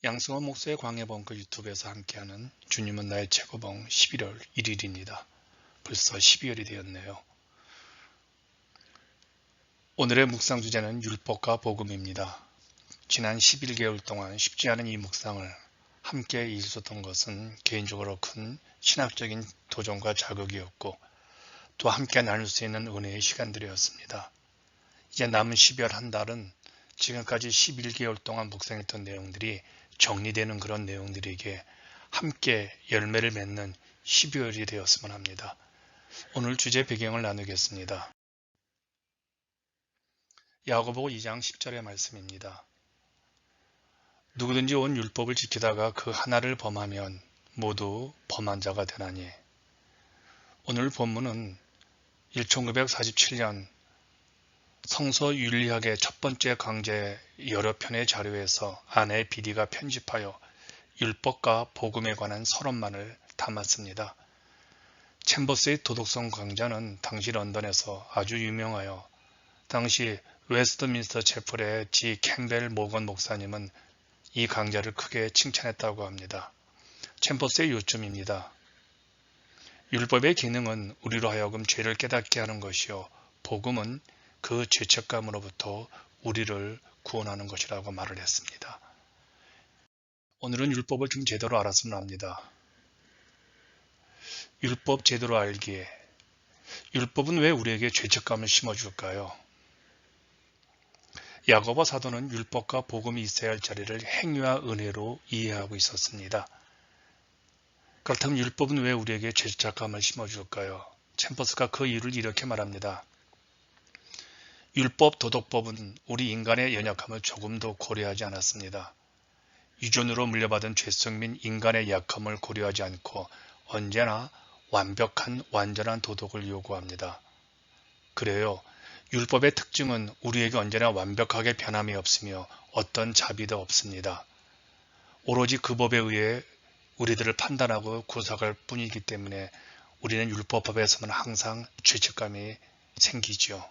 양승원 목사의 광야번그 유튜브에서 함께하는 주님은 나의 최고봉 11월 1일입니다. 벌써 12월이 되었네요. 오늘의 묵상 주제는 율법과 복음입니다. 지난 11개월 동안 쉽지 않은 이 묵상을 함께 읽었던 것은 개인적으로 큰 신학적인 도전과 자극이었고 또 함께 나눌 수 있는 은혜의 시간들이었습니다. 이제 남은 12월 한 달은 지금까지 11개월 동안 묵상했던 내용들이 정리되는 그런 내용들에게 함께 열매를 맺는 12월이 되었으면 합니다. 오늘 주제 배경을 나누겠습니다. 야고보 2장 10절의 말씀입니다. 누구든지 온 율법을 지키다가 그 하나를 범하면 모두 범한 자가 되나니. 오늘 본문은 1947년 성서윤리학의 첫 번째 강제 여러 편의 자료에서 아내 비디가 편집하여 율법과 복음에 관한 서론만을 담았습니다. 챔버스의 도덕성 강좌는 당시 런던에서 아주 유명하여 당시 웨스트민스터 채플의 G. 캠벨 모건 목사님은 이 강좌를 크게 칭찬했다고 합니다. 챔버스의 요점입니다. 율법의 기능은 우리로 하여금 죄를 깨닫게 하는 것이요 복음은 그 죄책감으로부터 우리를 구원하는 것이라고 말을 했습니다. 오늘은 율법을 좀 제대로 알았으면 합니다. 율법 제대로 알기에 율법은 왜 우리에게 죄책감을 심어줄까요? 야고보 사도는 율법과 복음이 있어야 할 자리를 행위와 은혜로 이해하고 있었습니다. 그렇다면 율법은 왜 우리에게 죄책감을 심어줄까요? 챔버스가 그 이유를 이렇게 말합니다. 율법, 도덕법은 우리 인간의 연약함을 조금도 고려하지 않았습니다. 유전으로 물려받은 죄성 및 인간의 약함을 고려하지 않고 언제나 완벽한 완전한 도덕을 요구합니다. 그래요. 율법의 특징은 우리에게 언제나 완벽하게 변함이 없으며 어떤 자비도 없습니다. 오로지 그 법에 의해 우리들을 판단하고 구속할 뿐이기 때문에 우리는 율법 앞에서는 항상 죄책감이 생기죠.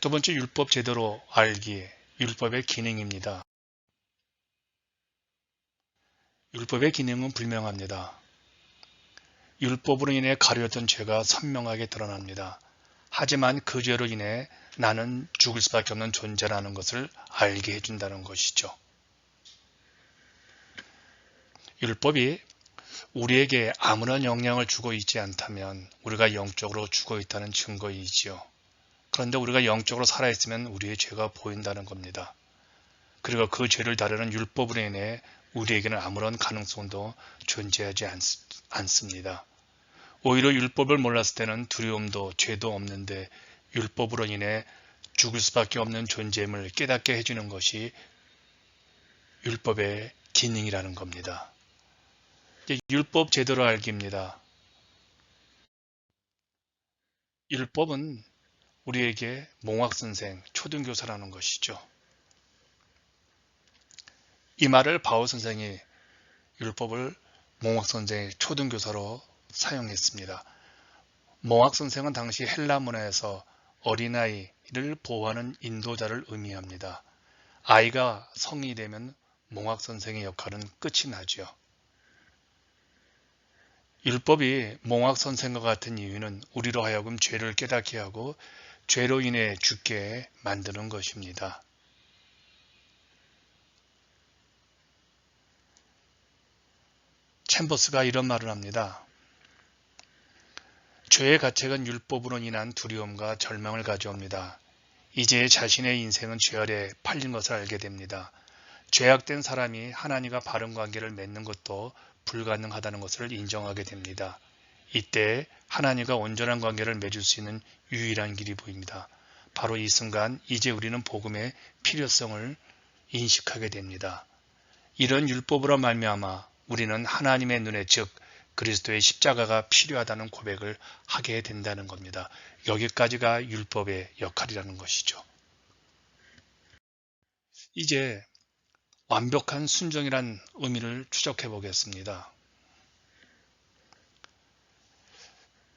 두 번째 율법 제대로 알기, 율법의 기능입니다. 율법의 기능은 분명합니다. 율법으로 인해 가려졌던 죄가 선명하게 드러납니다. 하지만 그 죄로 인해 나는 죽을 수밖에 없는 존재라는 것을 알게 해준다는 것이죠. 율법이 우리에게 아무런 영향을 주고 있지 않다면 우리가 영적으로 죽어 있다는 증거이지요. 그런데 우리가 영적으로 살아있으면 우리의 죄가 보인다는 겁니다. 그리고 그 죄를 다루는 율법으로 인해 우리에게는 아무런 가능성도 존재하지 않습니다. 오히려 율법을 몰랐을 때는 두려움도 죄도 없는데 율법으로 인해 죽을 수밖에 없는 존재임을 깨닫게 해주는 것이 율법의 기능이라는 겁니다. 율법 제대로 알기입니다. 율법은 우리에게 몽학선생, 초등교사라는 것이죠. 이 말을 바울 선생이 율법을 몽학선생의 초등교사로 사용했습니다. 몽학선생은 당시 헬라 문화에서 어린아이를 보호하는 인도자를 의미합니다. 아이가 성인이 되면 몽학선생의 역할은 끝이 나죠. 율법이 몽학선생과 같은 이유는 우리로 하여금 죄를 깨닫게 하고 죄로 인해 죽게 만드는 것입니다. 챔버스가 이런 말을 합니다. 죄의 가책은 율법으로 인한 두려움과 절망을 가져옵니다. 이제 자신의 인생은 죄 아래 팔린 것을 알게 됩니다. 죄악된 사람이 하나님과 바른 관계를 맺는 것도 불가능하다는 것을 인정하게 됩니다. 이때 하나님과 온전한 관계를 맺을 수 있는 유일한 길이 보입니다. 바로 이 순간 이제 우리는 복음의 필요성을 인식하게 됩니다. 이런 율법으로 말미암아 우리는 하나님의 눈에 즉 그리스도의 십자가가 필요하다는 고백을 하게 된다는 겁니다. 여기까지가 율법의 역할이라는 것이죠. 이제 완벽한 순종이란 의미를 추적해 보겠습니다.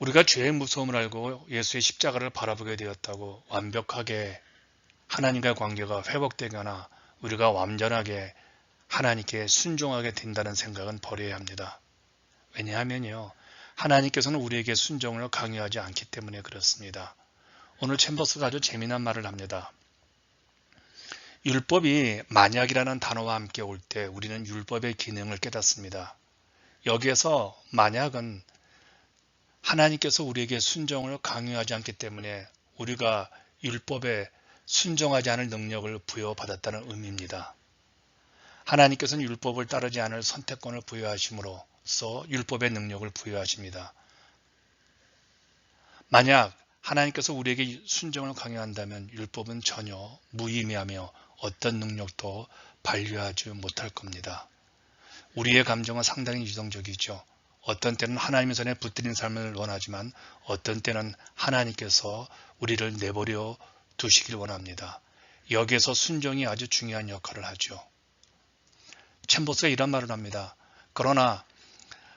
우리가 죄의 무서움을 알고 예수의 십자가를 바라보게 되었다고 완벽하게 하나님과의 관계가 회복되거나 우리가 완전하게 하나님께 순종하게 된다는 생각은 버려야 합니다. 왜냐하면요, 하나님께서는 우리에게 순종을 강요하지 않기 때문에 그렇습니다. 오늘 챔버스가 아주 재미난 말을 합니다. 율법이 만약이라는 단어와 함께 올 때 우리는 율법의 기능을 깨닫습니다. 여기에서 만약은 하나님께서 우리에게 순종을 강요하지 않기 때문에 우리가 율법에 순종하지 않을 능력을 부여받았다는 의미입니다. 하나님께서는 율법을 따르지 않을 선택권을 부여하심으로써 율법의 능력을 부여하십니다. 만약 하나님께서 우리에게 순종을 강요한다면 율법은 전혀 무의미하며 어떤 능력도 발휘하지 못할 겁니다. 우리의 감정은 상당히 유동적이죠. 어떤 때는 하나님의 손에 붙들린 삶을 원하지만 어떤 때는 하나님께서 우리를 내버려 두시길 원합니다. 여기에서 순종이 아주 중요한 역할을 하죠. 챔버스가 이런 말을 합니다. 그러나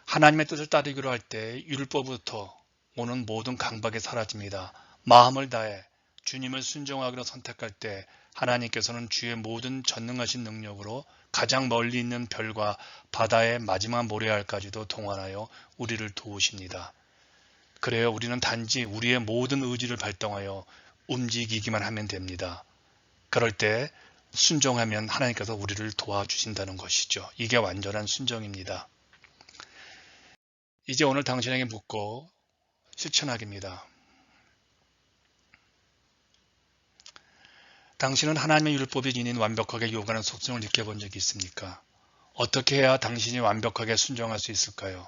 하나님의 뜻을 따르기로 할 때 율법부터 오는 모든 강박이 사라집니다. 마음을 다해 주님을 순종하기로 선택할 때 하나님께서는 주의 모든 전능하신 능력으로 가장 멀리 있는 별과 바다의 마지막 모래알까지도 동원하여 우리를 도우십니다. 그래요, 우리는 단지 우리의 모든 의지를 발동하여 움직이기만 하면 됩니다. 그럴 때 순종하면 하나님께서 우리를 도와주신다는 것이죠. 이게 완전한 순종입니다. 이제 오늘 당신에게 묻고 실천하기입니다. 당신은 하나님의 율법이 지닌 완벽하게 요구하는 속성을 느껴본 적이 있습니까? 어떻게 해야 당신이 완벽하게 순종할 수 있을까요?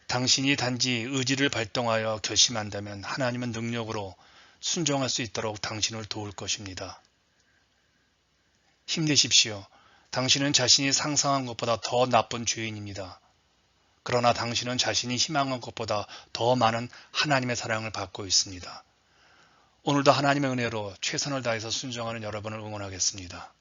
당신이 단지 의지를 발동하여 결심한다면 하나님은 능력으로 순종할 수 있도록 당신을 도울 것입니다. 힘내십시오. 당신은 자신이 상상한 것보다 더 나쁜 죄인입니다. 그러나 당신은 자신이 희망한 것보다 더 많은 하나님의 사랑을 받고 있습니다. 오늘도 하나님의 은혜로 최선을 다해서 순종하는 여러분을 응원하겠습니다.